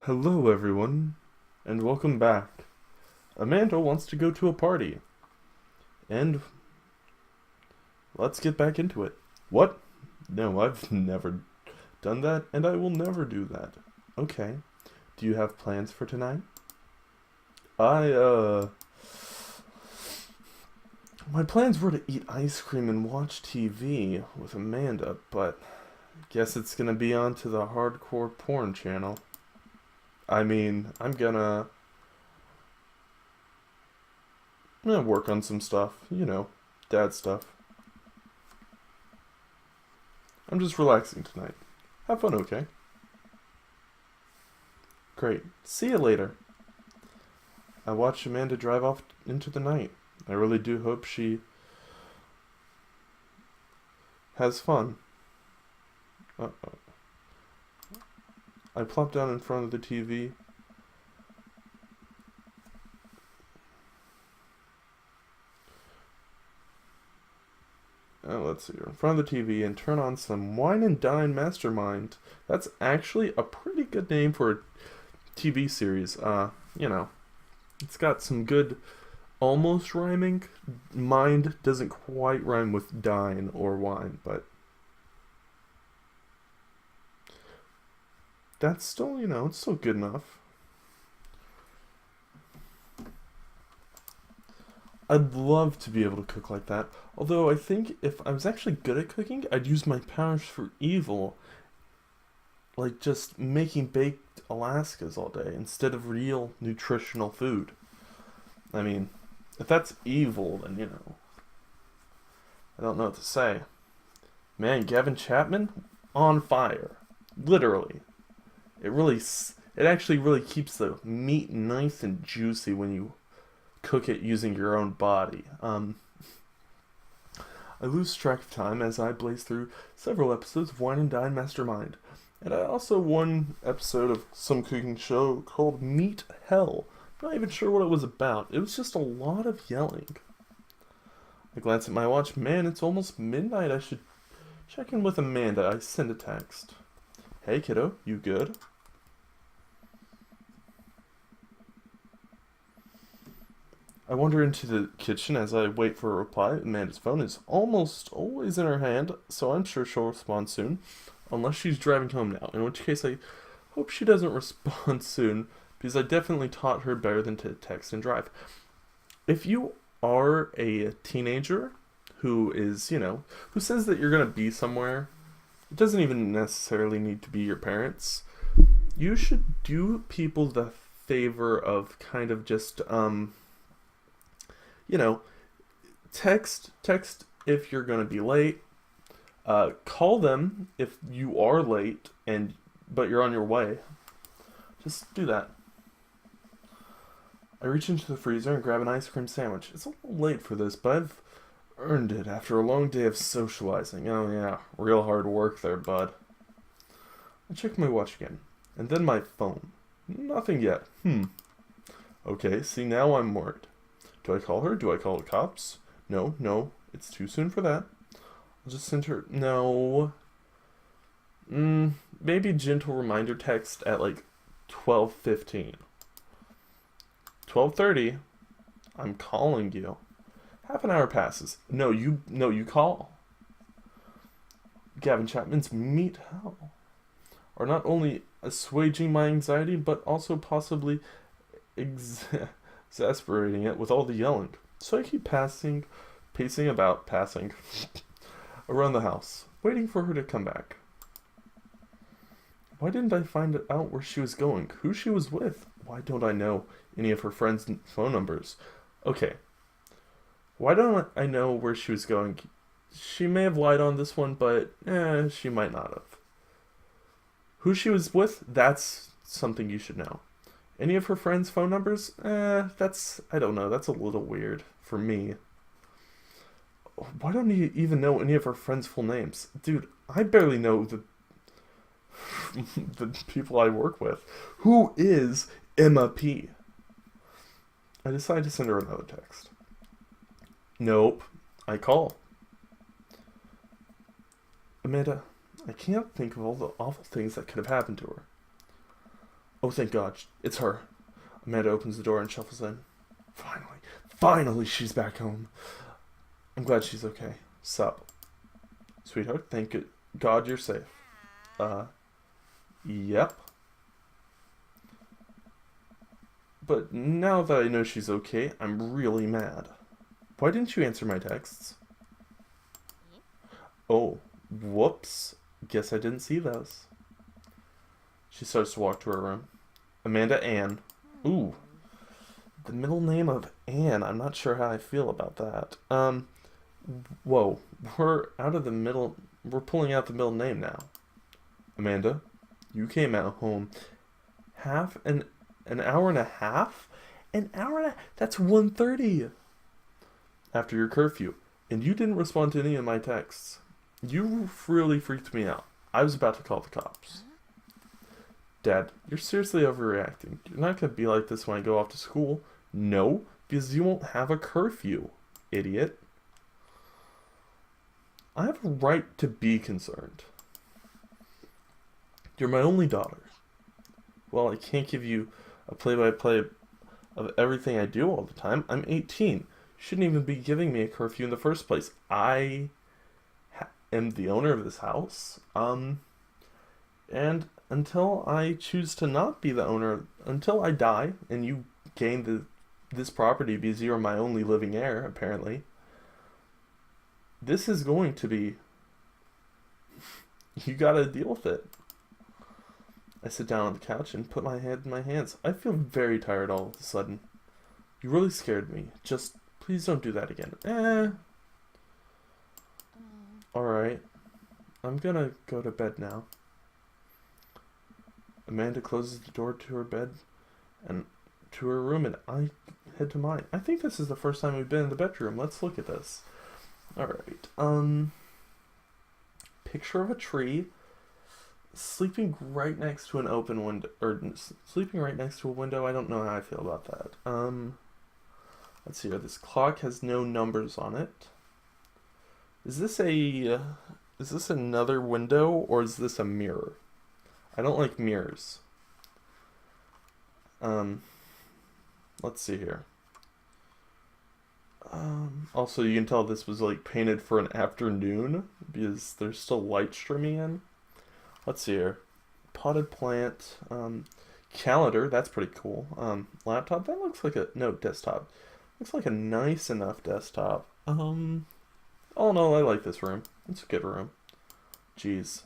Hello, everyone, and welcome back. Amanda wants to go to a party, and let's get back into it. What? No, I've never done that, and I will never do that. Okay. Do you have plans for tonight? I, my plans were to eat ice cream and watch TV with Amanda, but guess it's gonna be on to the hardcore porn channel. I mean, I'm gonna work on some stuff, dad stuff. I'm just relaxing tonight. Have fun, okay? Great. See you later. I watched Amanda drive off into the night. I really do hope she has fun. Uh-oh. I plopped down in front of the TV. Let's see here. In front of the TV and turn on some Wine and Dine Mastermind. That's actually a pretty good name for a TV series. It's got some good almost rhyming. Mind doesn't quite rhyme with dine or wine, but that's still, it's still good enough. I'd love to be able to cook like that. Although I think if I was actually good at cooking, I'd use my powers for evil, like just making baked Alaskas all day instead of real nutritional food. I mean, if that's evil, then I don't know what to say. Man, Gavin Chapman on fire, literally. It actually really keeps the meat nice and juicy when you cook it using your own body. I lose track of time as I blaze through several episodes of Wine and Dine Mastermind. And I also one episode of some cooking show called Meat Hell. Not even sure what it was about. It was just a lot of yelling. I glance at my watch. Man, it's almost midnight. I should check in with Amanda. I send a text. Hey, kiddo, you good? I wander into the kitchen as I wait for a reply. Amanda's phone is almost always in her hand, so I'm sure she'll respond soon. Unless she's driving home now, in which case I hope she doesn't respond soon, because I definitely taught her better than to text and drive. If you are a teenager who is, who says that you're going to be somewhere, it doesn't even necessarily need to be your parents. You should do people the favor of kind of just, you know, text if you're going to be late. Call them if you are late but you're on your way. Just do that. I reach into the freezer and grab an ice cream sandwich. It's a little late for this, but I've earned it after a long day of socializing. Oh yeah, real hard work there, bud. I check my watch again, and then my phone. Nothing yet. Okay, see, now I'm worried. Do I call her? Do I call the cops? No, it's too soon for that. I'll just send her. No. Maybe gentle reminder text at like 12:15. 12:30. I'm calling you. Half an hour passes. No, you call. Gavin Chapman's Meat Hell are not only assuaging my anxiety, but also possibly exasperating it with all the yelling. So I keep pacing around the house, waiting for her to come back. Why didn't I find out where she was going, who she was with? Why don't I know any of her friends' phone numbers? Okay, why don't I know where she was going? She may have lied on this one, but she might not have. Who she was with, that's something you should know. Any of her friends' phone numbers? I don't know, that's a little weird for me. Why don't you even know any of her friends' full names? Dude, I barely know the people I work with. Who is Emma P? I decide to send her another text. Nope. I call. Amanda, I can't think of all the awful things that could have happened to her. Oh, thank God. It's her. Amanda opens the door and shuffles in. Finally. Finally, she's back home. I'm glad she's okay. Sup? Sweetheart, thank God you're safe. Yep. But now that I know she's okay, I'm really mad. Why didn't you answer my texts? Oh, whoops. Guess I didn't see those. She starts to walk to her room. Amanda Ann. Ooh. The middle name of Ann. I'm not sure how I feel about that. Whoa. We're pulling out the middle name now. Amanda, you came at home an hour and a half? An hour and a That's 1:30 after your curfew. And you didn't respond to any of my texts. You really freaked me out. I was about to call the cops. Dad, you're seriously overreacting. You're not going to be like this when I go off to school. No, because you won't have a curfew, idiot. I have a right to be concerned. You're my only daughter. Well, I can't give you a play-by-play of everything I do all the time. I'm 18. You shouldn't even be giving me a curfew in the first place. I am the owner of this house. And until I choose to not be the owner, until I die, and you gain this property because you're my only living heir, apparently, this is going to be... You gotta deal with it. I sit down on the couch and put my head in my hands. I feel very tired all of a sudden. You really scared me. Just, please don't do that again. Alright. I'm gonna go to bed now. Amanda closes the door to her bed and to her room, and I head to mine. I think this is the first time we've been in the bedroom. Let's look at this. Alright. Picture of a tree sleeping right next to an open window, or sleeping right next to a window. I don't know how I feel about that. Let's see here. This clock has no numbers on it. Is this another window, or is this a mirror? I don't like mirrors. Let's see here. Also, you can tell this was like painted for an afternoon because there's still light streaming in. Let's see here. Potted plant. Calendar. That's pretty cool. Laptop. That looks like desktop. Looks like a nice enough desktop. All in all, I like this room. It's a good room. Jeez.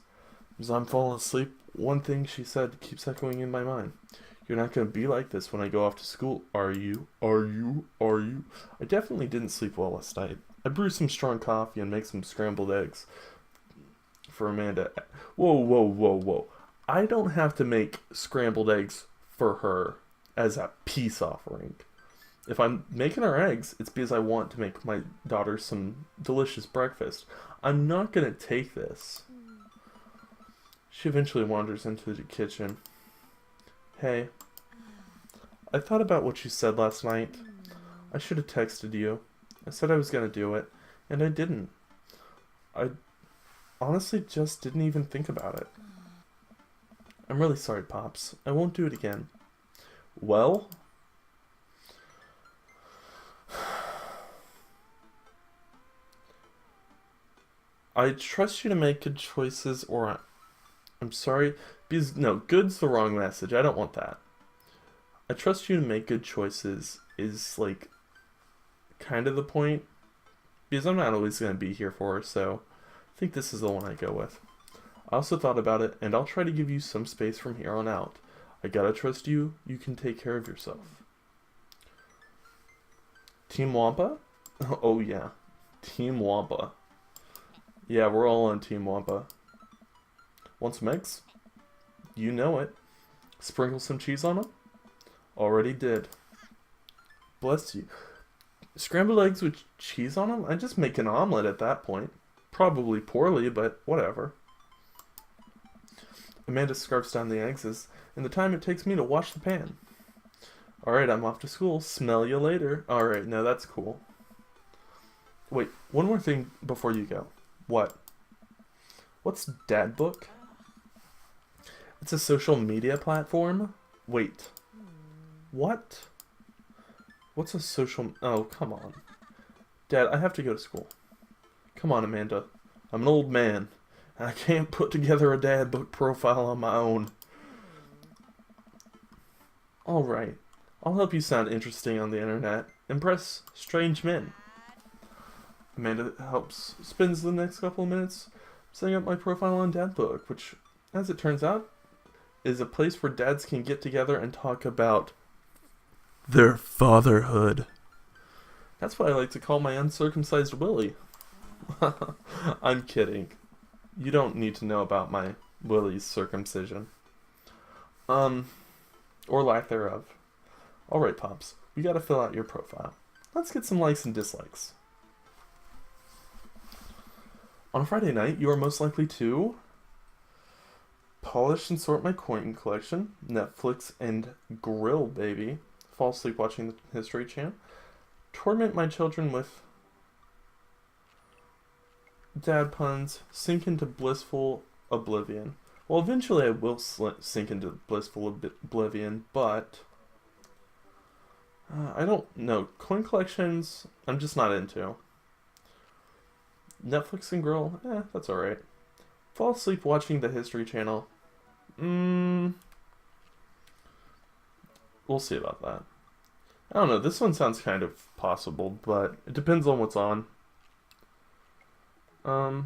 As I'm falling asleep, one thing she said keeps echoing in my mind. You're not going to be like this when I go off to school, are you? Are you? Are you? I definitely didn't sleep well last night. I brewed some strong coffee and make some scrambled eggs for Amanda. Whoa, whoa, whoa, whoa. I don't have to make scrambled eggs for her as a peace offering. If I'm making her eggs, it's because I want to make my daughter some delicious breakfast. I'm not going to take this. She eventually wanders into the kitchen. Hey, I thought about what you said last night. I should have texted you. I said I was going to do it, and I didn't. I honestly just didn't even think about it. I'm really sorry, Pops. I won't do it again. Well, I trust you to make good choices, or I'm sorry, because, no, good's the wrong message. I don't want that. I trust you to make good choices is, like, kind of the point, because I'm not always going to be here for her, so I think this is the one I go with. I also thought about it, and I'll try to give you some space from here on out. I gotta trust you. You can take care of yourself. Team Wampa? Oh, yeah. Team Wampa. Yeah, we're all on Team Wampa. Want some eggs? You know it. Sprinkle some cheese on them? Already did. Bless you. Scrambled eggs with cheese on them? I just make an omelet at that point. Probably poorly, but whatever. Amanda scarfs down the eggs in the time it takes me to wash the pan. Alright, I'm off to school. Smell you later. Alright, no, that's cool. Wait, one more thing before you go. What? What's Dad Book? It's a social media platform. Wait. What? What's a social... Oh, come on. Dad, I have to go to school. Come on, Amanda. I'm an old man, and I can't put together a dad book profile on my own. Alright. I'll help you sound interesting on the internet. Impress strange men. Amanda spends the next couple of minutes setting up my profile on Dad Book, which, as it turns out, is a place where dads can get together and talk about their fatherhood. That's what I like to call my uncircumcised Willie. I'm kidding. You don't need to know about my Willie's circumcision. Or lack thereof. Alright, Pops. We gotta fill out your profile. Let's get some likes and dislikes. On a Friday night, you are most likely to polish and sort my coin collection, Netflix and grill, baby, fall asleep watching the History Channel, torment my children with dad puns, sink into blissful oblivion. Well, eventually I will sink into blissful oblivion, but I don't know. Coin collections, I'm just not into. Netflix and grill, that's alright. Fall asleep watching the History Channel. We'll see about that. I don't know, this one sounds kind of possible, but it depends on what's on. So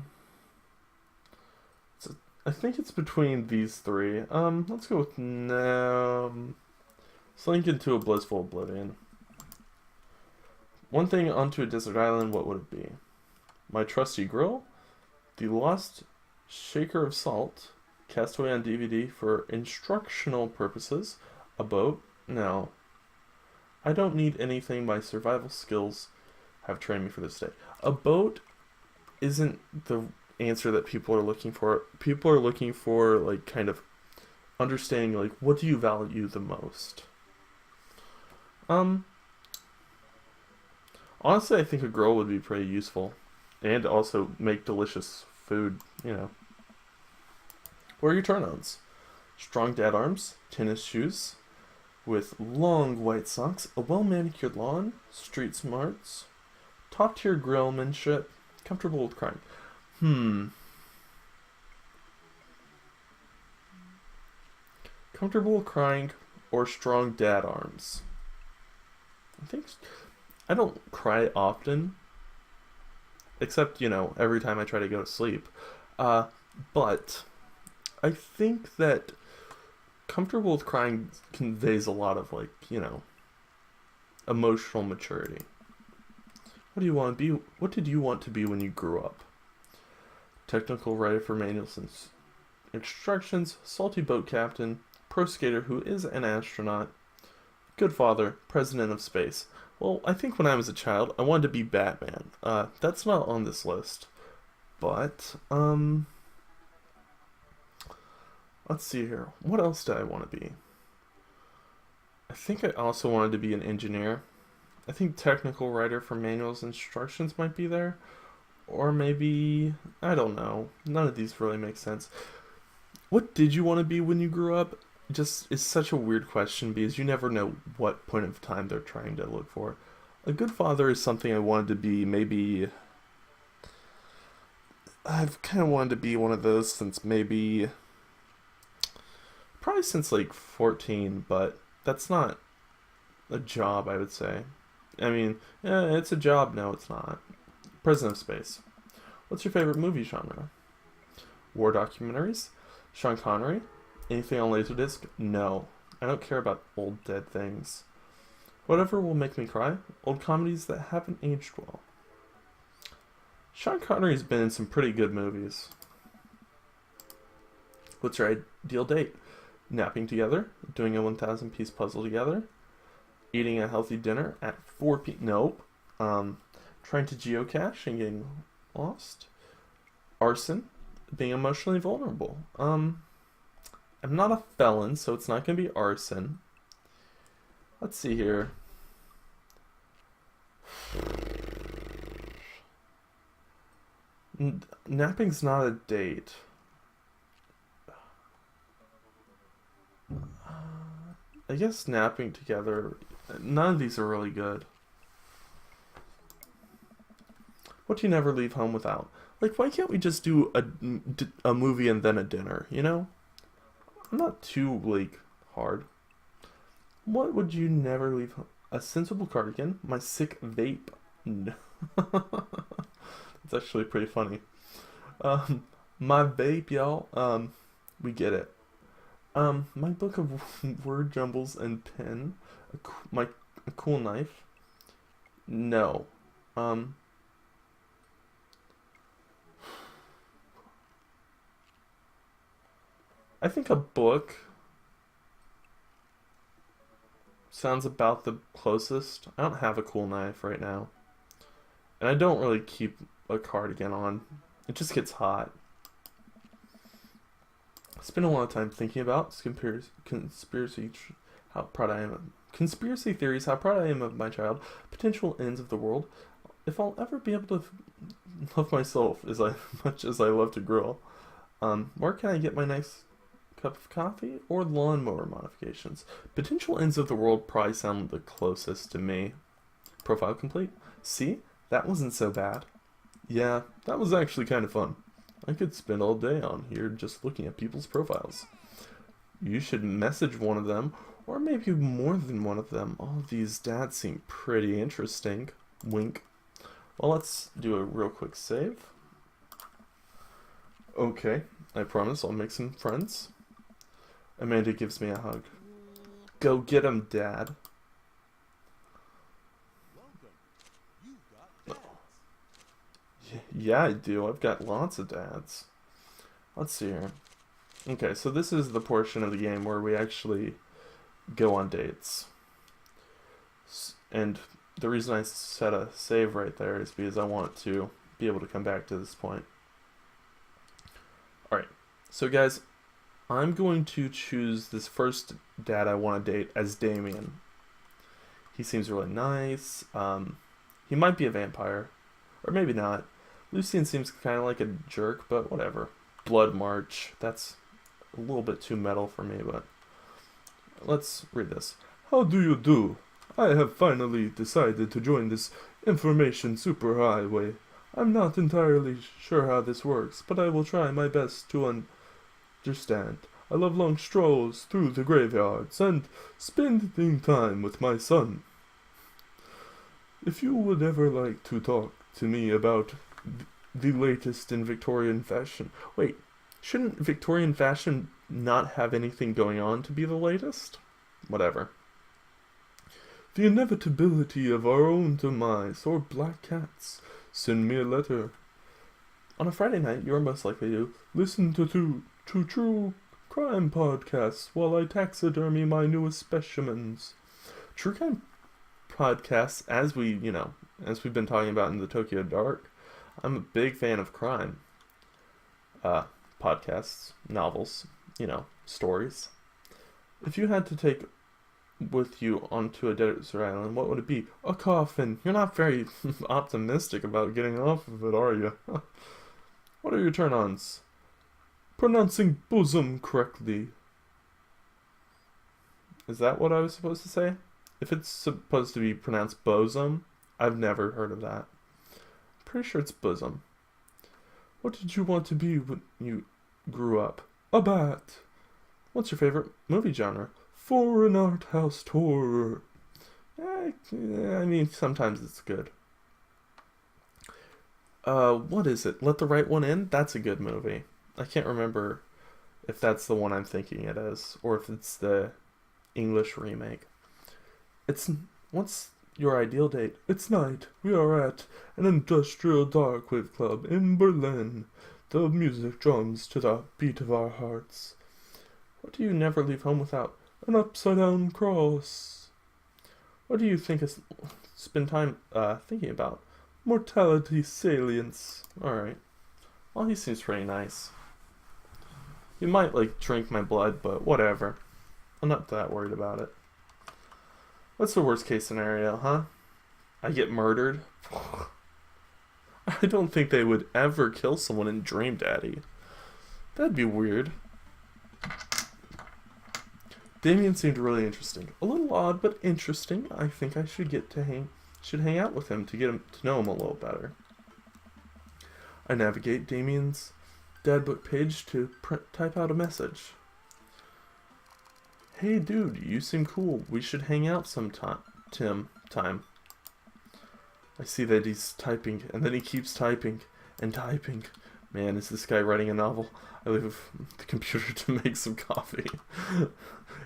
I think it's between these three. Let's go with slink into a blissful oblivion. One thing onto a desert island, what would it be? My trusty grill, the lost shaker of salt, Castaway on DVD for instructional purposes, a boat. No, I don't need anything. My survival skills have trained me for this day. A boat isn't the answer that people are looking for. People are looking for, like, kind of understanding, like, what do you value the most? Honestly, I think a grill would be pretty useful. And also make delicious food, you know. What are your turn-ons? Strong dad arms, tennis shoes, with long white socks, a well-manicured lawn, street smarts, top-tier grillmanship, comfortable with crime. Comfortable with crying or strong dad arms? I don't cry often, except, you know, every time I try to go to sleep. But I think that comfortable with crying conveys a lot of, like, you know, emotional maturity. What do you want to be? What did you want to be when you grew up? Technical writer for manuals and instructions, salty boat captain, pro skater who is an astronaut, good father, president of space. Well, I think when I was a child, I wanted to be Batman. That's not on this list. But, let's see here. What else did I want to be? I think I also wanted to be an engineer. I think technical writer for manuals and instructions might be there. Or maybe, I don't know. None of these really make sense. What did you want to be when you grew up? Just is such a weird question because you never know what point of time they're trying to look for. A good father is something I wanted to be. Maybe I've kind of wanted to be one of those since probably since like 14, but that's not a job, I would say. I mean, yeah, it's a job. No, it's not. President of Space. What's your favorite movie genre? War documentaries? Sean Connery? Anything on Laserdisc? No. I don't care about old dead things. Whatever will make me cry? Old comedies that haven't aged well. Sean Connery's been in some pretty good movies. What's your ideal date? Napping together? Doing a 1,000-piece puzzle together? Eating a healthy dinner at 4 p.m. Nope. Trying to geocache and getting lost? Arson? Being emotionally vulnerable? I'm not a felon, so it's not going to be arson. Let's see here. Napping's not a date. I guess napping together. None of these are really good. What do you never leave home without? Like, why can't we just do a movie and then a dinner, you know? I'm not too, like, hard. What would you never leave home? A sensible cardigan? My sick vape? No. It's actually pretty funny. Um, my vape, y'all. We get it. My book of word jumbles and pen. A cool knife? No. Um, I think a book sounds about the closest. I don't have a cool knife right now. And I don't really keep a cardigan on. It just gets hot. I spend a lot of time thinking about how proud I am of conspiracy theories, how proud I am of my child, potential ends of the world, if I'll ever be able to love myself as much as I love to grill. Where can I get my nice cup of coffee or lawnmower modifications? Potential ends of the world probably sound the closest to me. Profile complete. See? That wasn't so bad. Yeah, that was actually kind of fun. I could spend all day on here just looking at people's profiles. You should message one of them, or maybe more than one of them. All of these dads seem pretty interesting. Wink. Well, let's do a real quick save. Okay, I promise I'll make some friends. Amanda gives me a hug. Go get him, Dad. Yeah, I do. I've got lots of dads. Let's see here. Okay, so this is the portion of the game where we actually go on dates. And the reason I set a save right there is because I want to be able to come back to this point. Alright, so guys, I'm going to choose this first dad I want to date as Damien. He seems really nice. He might be a vampire, or maybe not. Lucien seems kind of like a jerk, but whatever. Blood March, that's a little bit too metal for me, but let's read this. How do you do? I have finally decided to join this information superhighway. I'm not entirely sure how this works, but I will try my best to understand. I love long strolls through the graveyards and spending time with my son. If you would ever like to talk to me about the latest in Victorian fashion... Wait, shouldn't Victorian fashion not have anything going on to be the latest? Whatever. The inevitability of our own demise or black cats. Send me a letter. On a Friday night, you're most likely to listen to true crime podcasts while I taxidermy my newest specimens. True crime podcasts, as we've been talking about in the Tokyo Dark, I'm a big fan of crime. Podcasts, novels, stories. If you had to take with you onto a desert island, what would it be? A coffin. You're not very optimistic about getting off of it, are you? What are your turn-ons? Pronouncing bosom correctly. Is that what I was supposed to say? If it's supposed to be pronounced bosom, I've never heard of that. I'm pretty sure it's bosom. What did you want to be when you grew up? A bat. What's your favorite movie genre? Foreign art house horror. I mean, sometimes it's good. What is it? Let the Right One In? That's a good movie. I can't remember if that's the one I'm thinking it is, or if it's the English remake. What's your ideal date? It's night. We are at an industrial dark wave club in Berlin. The music drums to the beat of our hearts. What do you never leave home without? An upside-down cross. What do you spend time thinking about? Mortality salience. Alright. Well, he seems pretty nice. He might, drink my blood, but whatever. I'm not that worried about it. What's the worst case scenario, huh? I get murdered? I don't think they would ever kill someone in Dream Daddy. That'd be weird. Damien seemed really interesting. A little odd, but interesting. I think I should hang out with him to know him a little better. I navigate Damien's Dadbook page to type out a message. Hey dude, you seem cool. We should hang out sometime. Time. I see that he's typing, and then he keeps typing and typing. Man, is this guy writing a novel? I leave the computer to make some coffee.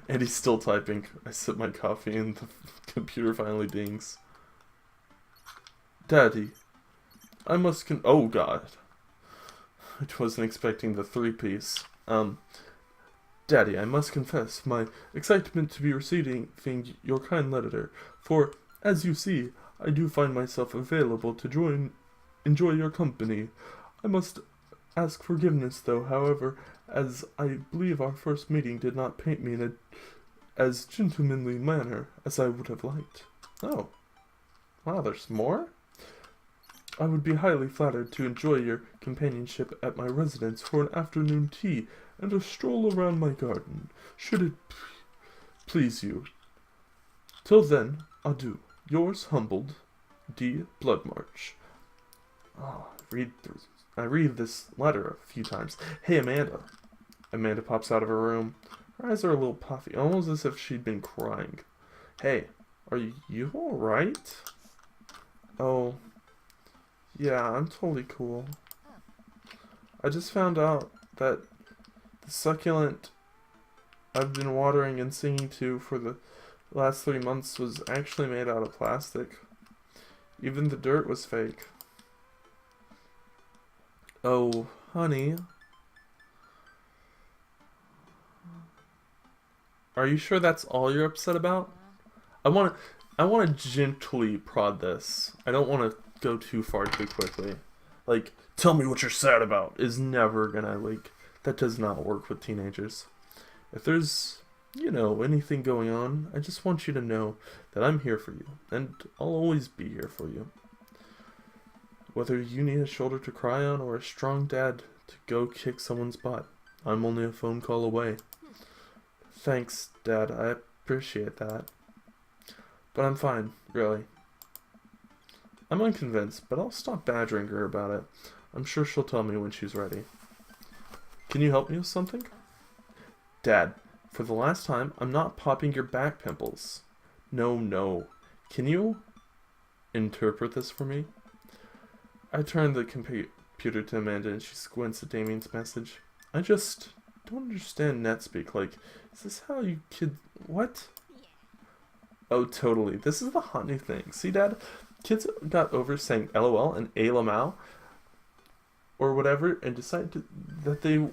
And he's still typing. I sip my coffee and the computer finally dings. Daddy, I must oh god. I wasn't expecting the three-piece. Daddy, I must confess my excitement to be receiving your kind letter, for, as you see, I do find myself available to enjoy your company. I must ask forgiveness, though, however, as I believe our first meeting did not paint me in as gentlemanly manner as I would have liked. Oh. Wow, there's more? I would be highly flattered to enjoy your companionship at my residence for an afternoon tea and a stroll around my garden, should it please you. Till then, adieu. Yours humbled, D. Bloodmarch. Oh, I read this letter a few times. Hey, Amanda. Amanda pops out of her room. Her eyes are a little puffy, almost as if she'd been crying. Hey, are you alright? Oh, yeah, I'm totally cool. I just found out that the succulent I've been watering and singing to for the last 3 months was actually made out of plastic. Even the dirt was fake. Oh, honey. Are you sure that's all you're upset about? I want to gently prod this. I don't want to go too far too quickly. Like, tell me what you're sad about is never gonna, like, that does not work with teenagers. If there's, anything going on, I just want you to know that I'm here for you, and I'll always be here for you. Whether you need a shoulder to cry on or a strong dad to go kick someone's butt, I'm only a phone call away. Thanks, Dad, I appreciate that. But I'm fine, really. I'm unconvinced, but I'll stop badgering her about it. I'm sure she'll tell me when she's ready. Can you help me with something? Dad, for the last time, I'm not popping your back pimples. No. Can you interpret this for me? I turn the computer to Amanda and she squints at Damien's message. I just don't understand NetSpeak. Like, is this how you what? Oh, totally. This is the hot new thing. See, Dad? Kids got over saying LOL and ALMOW or whatever and decided that they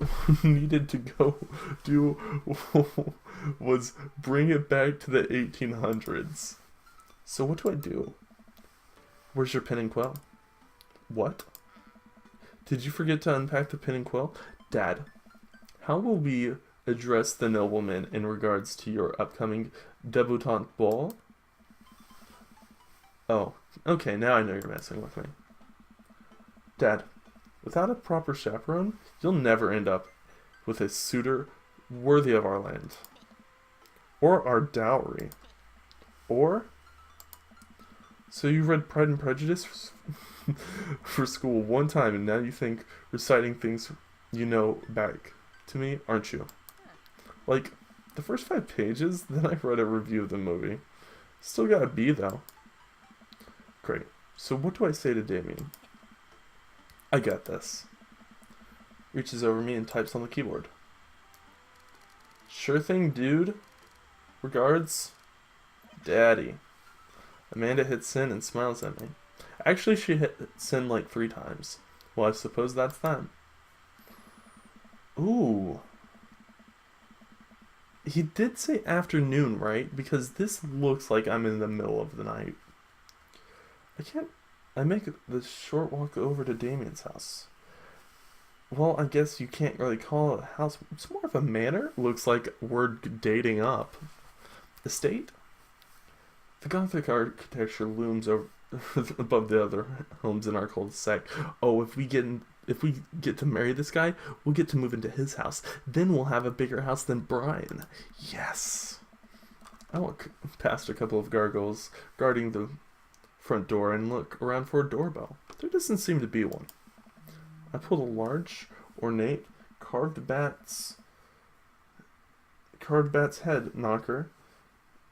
needed to go do was bring it back to the 1800s. So what do I do? Where's your pen and quill? What? Did you forget to unpack the pen and quill? Dad, how will we address the nobleman in regards to your upcoming debutante ball? Oh, okay, now I know you're messing with me. Dad, without a proper chaperone, you'll never end up with a suitor worthy of our land. Or our dowry. Or? So you read Pride and Prejudice for school one time and now you think reciting things you know back to me, aren't you? Like, the first 5 pages, then I read a review of the movie. Still got a B, though. Great. So what do I say to Damien? I got this. Reaches over me and types on the keyboard. Sure thing, dude. Regards, Daddy. Amanda hits send and smiles at me. Actually, she hit send like 3 times. Well, I suppose that's that. Ooh. He did say afternoon, right? Because this looks like I'm in the middle of the night. I make the short walk over to Damien's house. Well, I guess you can't really call it a house. It's more of a manor. Looks like we're dating up. Estate? The Gothic architecture looms over above the other homes in our cul-de-sac. Oh, if we get if we get to marry this guy, we'll get to move into his house. Then we'll have a bigger house than Brian. Yes. I walk past a couple of gargoyles guarding the front door and look around for a doorbell. There doesn't seem to be one. I pulled a large, ornate, carved bat's head knocker,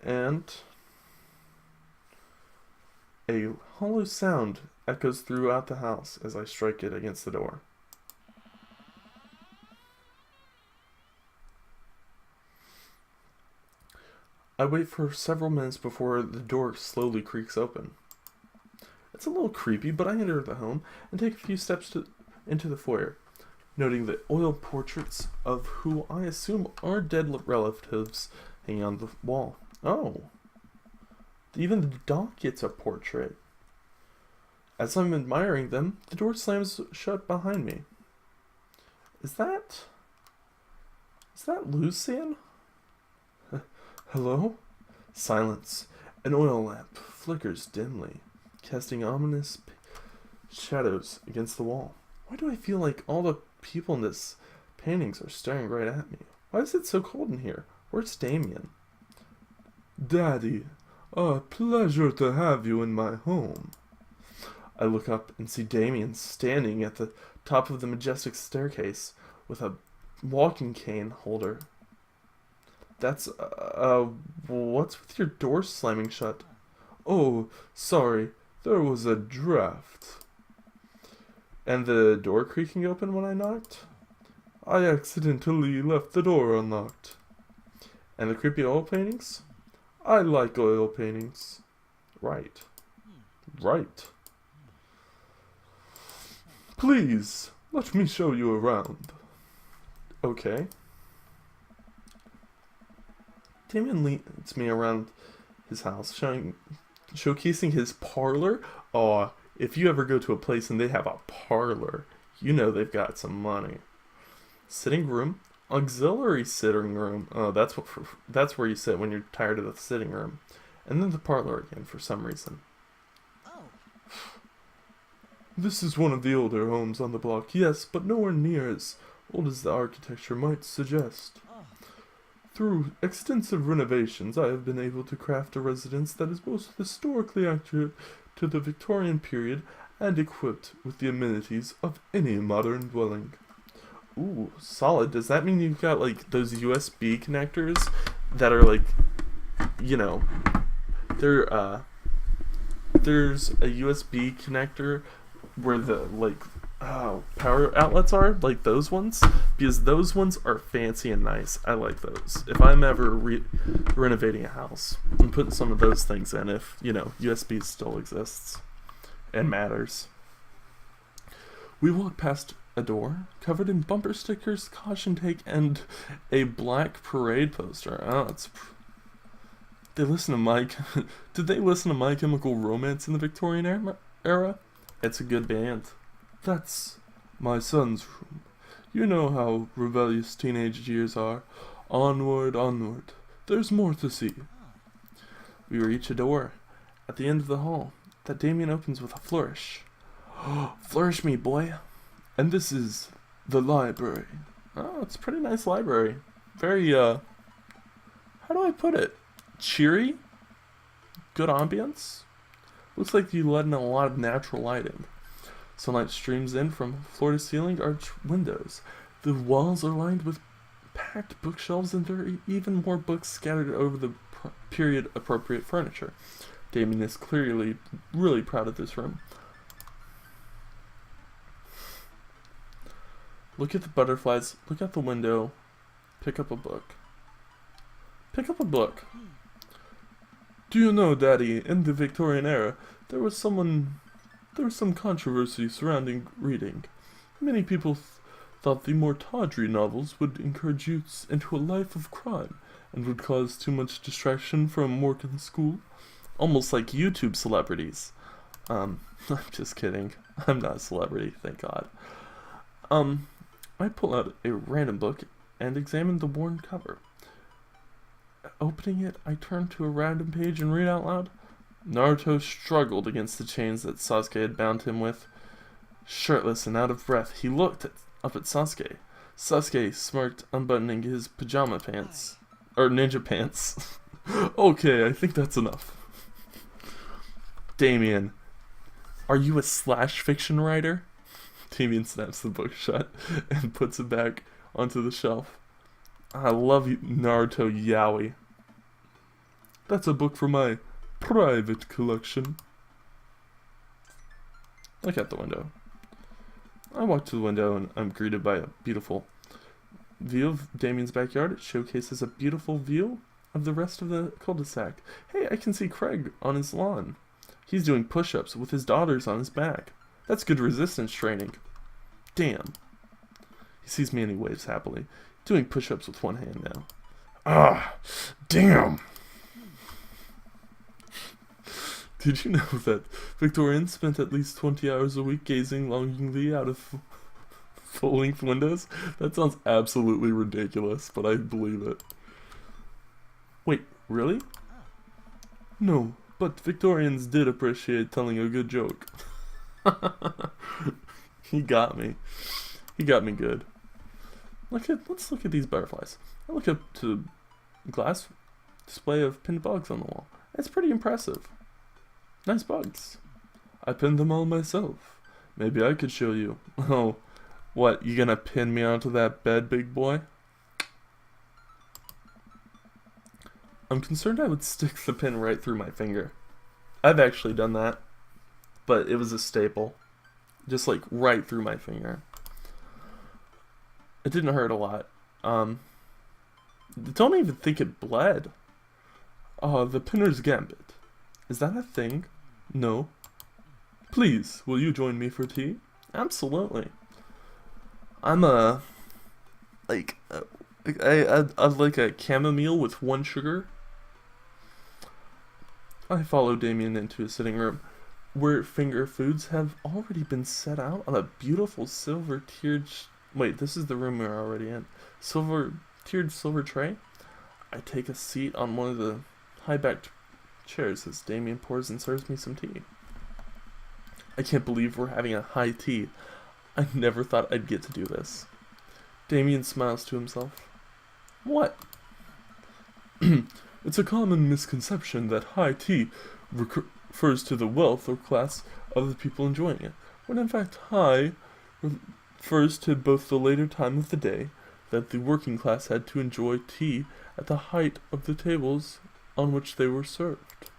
and a hollow sound echoes throughout the house as I strike it against the door. I wait for several minutes before the door slowly creaks open. It's a little creepy, but I enter the home and take a few steps into the foyer, noting the oil portraits of who I assume are dead relatives hanging on the wall. Oh, even the dog gets a portrait. As I'm admiring them, the door slams shut behind me. Is that Lucian? Hello? Silence. An oil lamp flickers dimly, casting ominous shadows against the wall. Why do I feel like all the people in this paintings are staring right at me? Why is it so cold in here? Where's Damien? Daddy, a pleasure to have you in my home. I look up and see Damien standing at the top of the majestic staircase with a walking cane holder. That's, what's with your door slamming shut? Oh, sorry, there was a draft. And the door creaking open when I knocked? I accidentally left the door unlocked. And the creepy oil paintings? I like oil paintings. Right. Right. Please, let me show you around. Okay. Damien leads me around his house, showcasing his parlor. Aw, if you ever go to a place and they have a parlor, you know they've got some money. Sitting room, auxiliary sitting room. Oh, that's where you sit when you're tired of the sitting room. And then the parlor again for some reason. This is one of the older homes on the block, yes, but nowhere near as old as the architecture might suggest. Through extensive renovations, I have been able to craft a residence that is both historically accurate to the Victorian period and equipped with the amenities of any modern dwelling. Ooh, solid. Does that mean you've got, like, those USB connectors that are, like, you know, there's a USB connector where the, like, power outlets are, like those ones, because those ones are fancy and nice. I like those. If I'm ever renovating a house, I'm putting some of those things in if, you know, USB still exists and matters. We walk past a door covered in bumper stickers, caution tape, and a black parade poster. Oh, they listen to My Did they listen to My Chemical Romance in the Victorian era? It's a good band. That's my son's room. You know how rebellious teenage years are. Onward, onward. There's more to see. We reach a door at the end of the hall that Damien opens with a flourish. Flourish me, boy. And this is the library. Oh, it's a pretty nice library. Very, how do I put it? Cheery? Good ambience? Looks like you let in a lot of natural lighting. Sunlight streams in from floor-to-ceiling arch windows. The walls are lined with packed bookshelves, and there are even more books scattered over the period-appropriate furniture. Damien is clearly really proud of this room. Look at the butterflies, look out the window, pick up a book. Pick up a book. Do you know, Daddy, in the Victorian era, there was some controversy surrounding reading. Many people thought the more tawdry novels would encourage youths into a life of crime and would cause too much distraction from work and school. Almost like YouTube celebrities. I'm just kidding. I'm not a celebrity, thank God. I pull out a random book and examine the worn cover. Opening it, I turn to a random page and read out loud. Naruto struggled against the chains that Sasuke had bound him with. Shirtless and out of breath, he looked up at Sasuke. Sasuke smirked, unbuttoning his pajama pants. Or ninja pants. Okay, I think that's enough. Damien, are you a slash fiction writer? Damien snaps the book shut and puts it back onto the shelf. I love you, Naruto Yaoi. That's a book for my private collection. Look out the window. I walk to the window and I'm greeted by a beautiful view of Damien's backyard. It showcases a beautiful view of the rest of the cul-de-sac. Hey, I can see Craig on his lawn. He's doing push-ups with his daughters on his back. That's good resistance training. Damn. He sees me and he waves happily, doing push-ups with one hand now. Ah, damn. Did you know that Victorians spent at least 20 hours a week gazing longingly out of full-length windows? That sounds absolutely ridiculous, but I believe it. Wait, really? No, but Victorians did appreciate telling a good joke. He got me. He got me good. Let's look at these butterflies. I look up to a glass display of pinned bugs on the wall. It's pretty impressive. Nice bugs. I pinned them all myself. Maybe I could show you. Oh, what, you gonna pin me onto that bed, big boy? I'm concerned I would stick the pin right through my finger. I've actually done that, but it was a staple. Just like right through my finger. It didn't hurt a lot. Don't even think it bled. The Pinner's Gambit. Is that a thing? No. Please, will you join me for tea? Absolutely. I'm I'd like a chamomile with 1 sugar. I follow Damien into his sitting room, where finger foods have already been set out on a beautiful silver-tiered... Wait, this is the room we're already in. Tiered silver tray. I take a seat on one of the high-backed chairs as Damien pours and serves me some tea. I can't believe we're having a high tea. I never thought I'd get to do this. Damien smiles to himself. What? It's a common misconception that high tea refers to the wealth or class of the people enjoying it, when in fact high refers to both the later time of the day that the working class had to enjoy tea at the height of the tables on which they were served.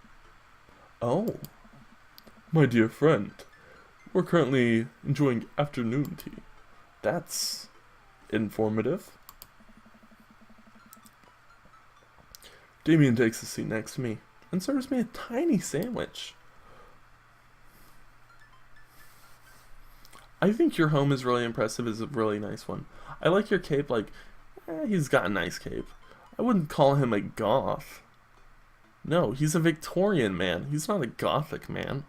Oh, my dear friend, we're currently enjoying afternoon tea. That's informative. Damien takes a seat next to me and serves me a tiny sandwich. I think your home is really impressive. It's a really nice one. I like your cape. He's got a nice cape. I wouldn't call him a goth. No, he's a Victorian man. He's not a gothic man.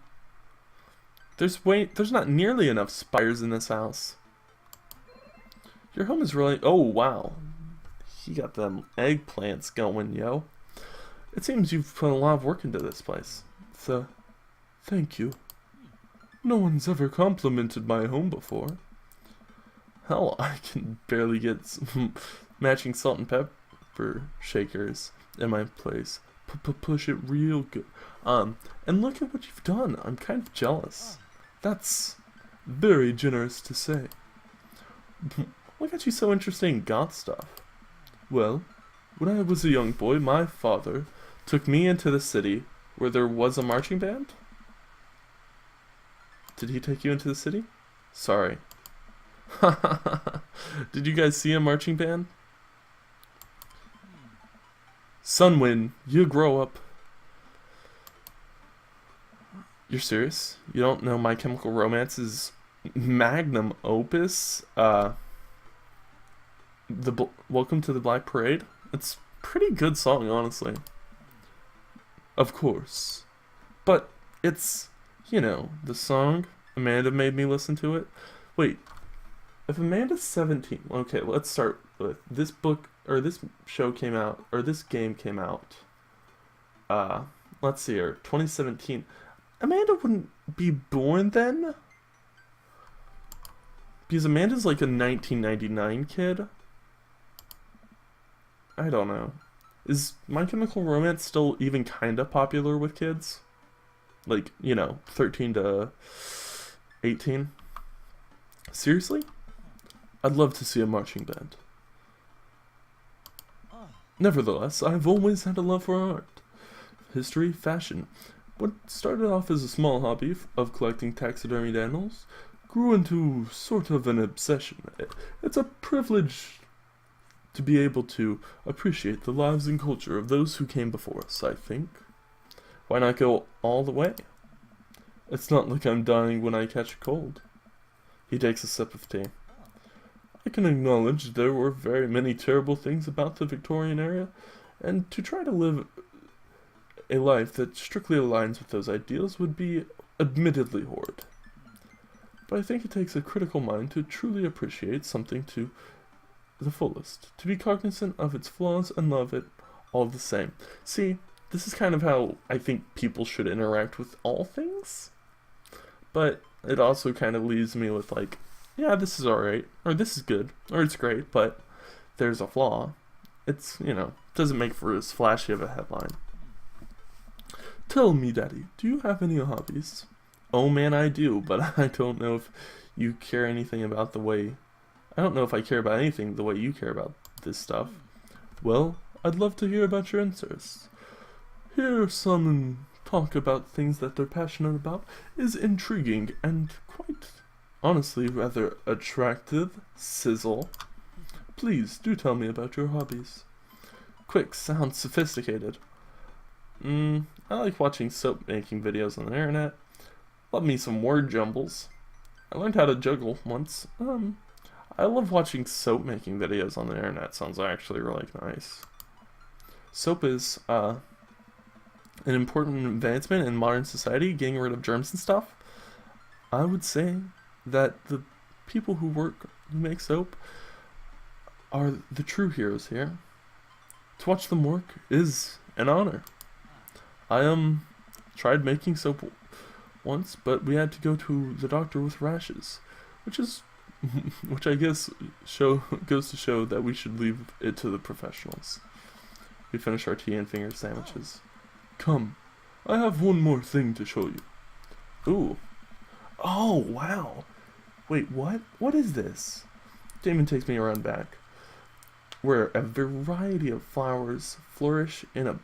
There's not nearly enough spires in this house. Your home is really... Oh, wow. He got them eggplants going, yo. It seems you've put a lot of work into this place. So, thank you. No one's ever complimented my home before. Hell, I can barely get some matching salt and pepper shakers in my place. Push it real good. And look at what you've done. I'm kind of jealous. That's very generous to say. What got you so interested in goth stuff? Well, when I was a young boy, my father took me into the city where there was a marching band. Did he take you into the city? Sorry. Did you guys see a marching band? Sunwin, you grow up. You're serious? You don't know My Chemical Romance's magnum opus? Welcome to the Black Parade? It's a pretty good song, honestly. Of course. But it's, the song. Amanda made me listen to it. Wait, if Amanda's 17, okay, let's start with this book, or this show came out, or this game came out, let's see here, 2017. Amanda wouldn't be born then? Because Amanda's like a 1999 kid. I don't know. Is My Chemical Romance still even kinda popular with kids? Like, 13 to 18? Seriously? I'd love to see a marching band. Nevertheless, I've always had a love for art, history, fashion. What started off as a small hobby of collecting taxidermied animals grew into sort of an obsession. It's a privilege to be able to appreciate the lives and culture of those who came before us, I think. Why not go all the way? It's not like I'm dying when I catch a cold. He takes a sip of tea. I can acknowledge there were very many terrible things about the Victorian era, and to try to live a life that strictly aligns with those ideals would be admittedly horrid. But I think it takes a critical mind to truly appreciate something to the fullest, to be cognizant of its flaws and love it all the same. See, this is kind of how I think people should interact with all things, but it also kind of leaves me with like, yeah, this is alright, or this is good, or it's great, but there's a flaw. It's, doesn't make for as flashy of a headline. Tell me, Daddy, do you have any hobbies? Oh man, I do, but I don't know if you care anything about the way... I don't know if I care about anything the way you care about this stuff. Well, I'd love to hear about your interests. Hear someone talk about things that they're passionate about is intriguing and quite... honestly, rather attractive. Sizzle. Please, do tell me about your hobbies. Quick sounds sophisticated. I like watching soap making videos on the internet. Love me some word jumbles. I learned how to juggle once. I love watching soap making videos on the internet. Sounds actually really nice. Soap is, an important advancement in modern society, getting rid of germs and stuff. I would say that the people who make soap are the true heroes here. To watch them work is an honor. I tried making soap once, but we had to go to the doctor with rashes, which I guess goes to show that we should leave it to the professionals. We finish our tea and finger sandwiches. Come, I have one more thing to show you. Ooh. Oh, wow. Wait, what? What is this? Damien takes me around back, where a variety of flowers flourish in a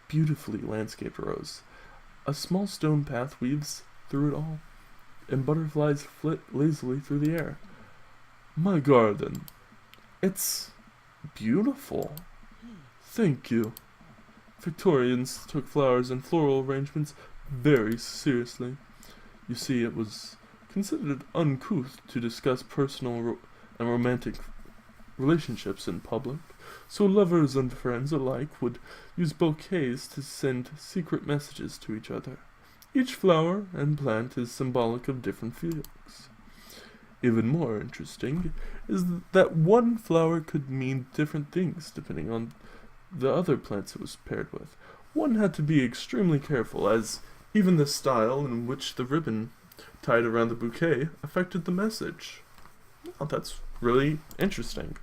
beautifully landscaped rows. A small stone path weaves through it all, and butterflies flit lazily through the air. My garden. It's beautiful. Thank you. Victorians took flowers and floral arrangements very seriously. You see, it was considered uncouth to discuss personal and romantic relationships in public, so lovers and friends alike would use bouquets to send secret messages to each other. Each flower and plant is symbolic of different feelings. Even more interesting is that one flower could mean different things depending on the other plants it was paired with. One had to be extremely careful, as even the style in which the ribbon tied around the bouquet affected the message. Oh, that's really interesting.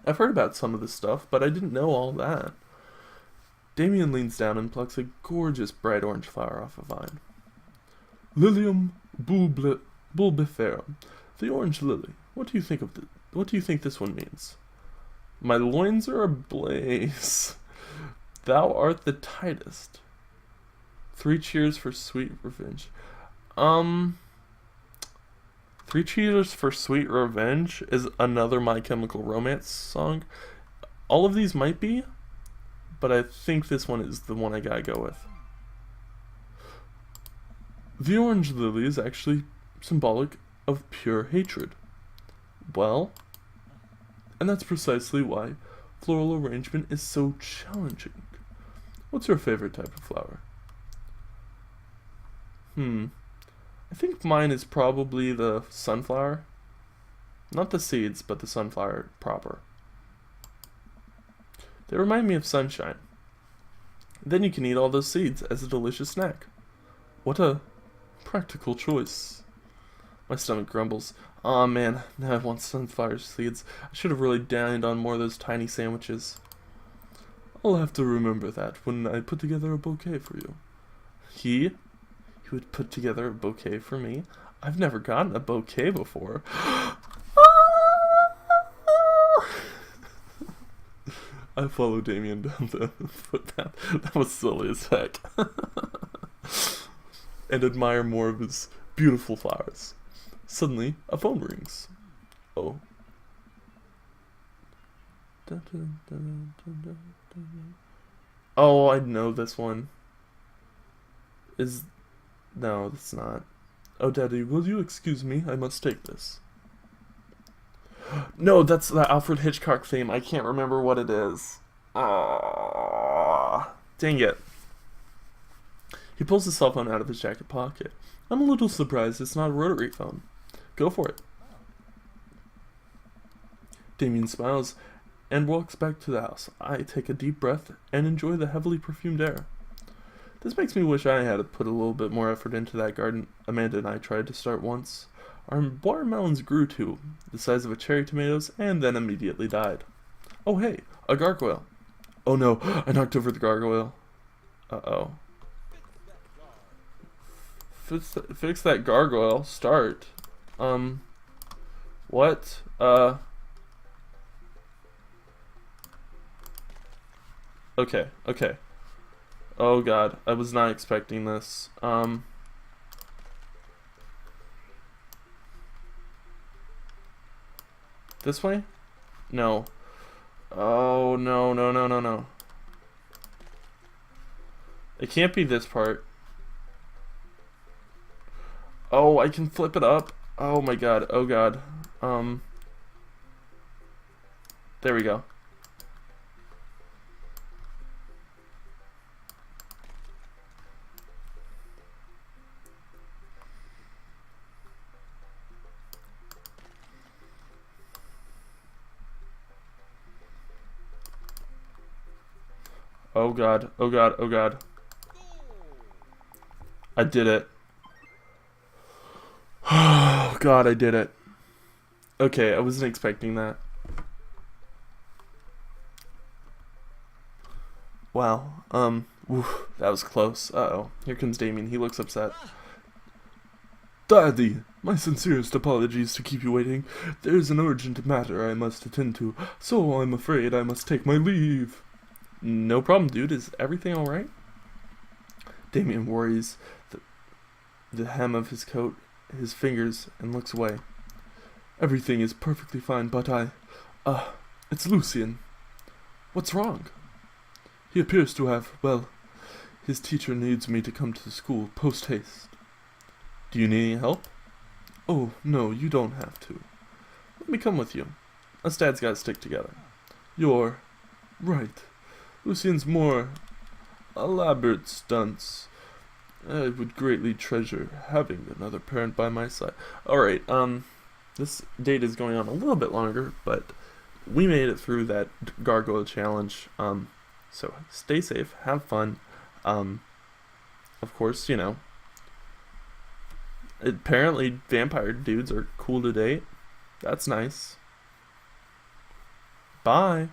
I've heard about some of this stuff, but I didn't know all that. Damien leans down and plucks a gorgeous bright orange flower off a vine. Lilium bulbiferum, the orange lily. What do you think this one means? My loins are ablaze. Thou art the tightest. 3 cheers for sweet revenge. 3 cheers for sweet revenge is another My Chemical Romance song. All of these might be, but I think this one is the one I gotta go with. The orange lily is actually symbolic of pure hatred. Well, and that's precisely why floral arrangement is so challenging. What's your favorite type of flower? I think mine is probably the sunflower. Not the seeds, but the sunflower proper. They remind me of sunshine. Then you can eat all those seeds as a delicious snack. What a practical choice. My stomach grumbles. Aw, man, now I want sunflower seeds. I should have really dined on more of those tiny sandwiches. I'll have to remember that when I put together a bouquet for you. He would put together a bouquet for me? I've never gotten a bouquet before. I followed Damien down the footpath. That was silly as heck. And admire more of his beautiful flowers. Suddenly, a phone rings. Oh. Oh, I know this one. No, that's not. Oh, Daddy, will you excuse me? I must take this. No, that's the Alfred Hitchcock theme. I can't remember what it is. Ah, dang it. He pulls his cell phone out of his jacket pocket. I'm a little surprised it's not a rotary phone. Go for it. Damien smiles and walks back to the house. I take a deep breath and enjoy the heavily perfumed air. This makes me wish I had put a little bit more effort into that garden Amanda and I tried to start once. Our watermelons grew to the size of a cherry tomatoes and then immediately died. Oh hey, a gargoyle. Oh no, I knocked over the gargoyle. Uh-oh. Fix that gargoyle. Start. What? Okay, okay. Oh god, I was not expecting this. This way? No. Oh, no, no, no, no, no. It can't be this part. Oh, I can flip it up. Oh my god, oh god. There we go. Oh god, oh god, oh god. I did it. Oh god, I did it. Okay, I wasn't expecting that. Wow, that was close. Uh-oh, here comes Damien. He looks upset. Daddy, my sincerest apologies to keep you waiting. There's an urgent matter I must attend to, so I'm afraid I must take my leave. No problem, dude. Is everything alright? Damien worries the hem of his coat, his fingers, and looks away. Everything is perfectly fine, but it's Lucien. What's wrong? He appears to have, well, his teacher needs me to come to the school post-haste. Do you need any help? Oh, no, you don't have to. Let me come with you. Us dads gotta stick together. You're right. Lucien's more elaborate stunts. I would greatly treasure having another parent by my side. Alright, this date is going on a little bit longer, but we made it through that gargoyle challenge. So stay safe, have fun. Of course, you know, apparently vampire dudes are cool to date. That's nice. Bye.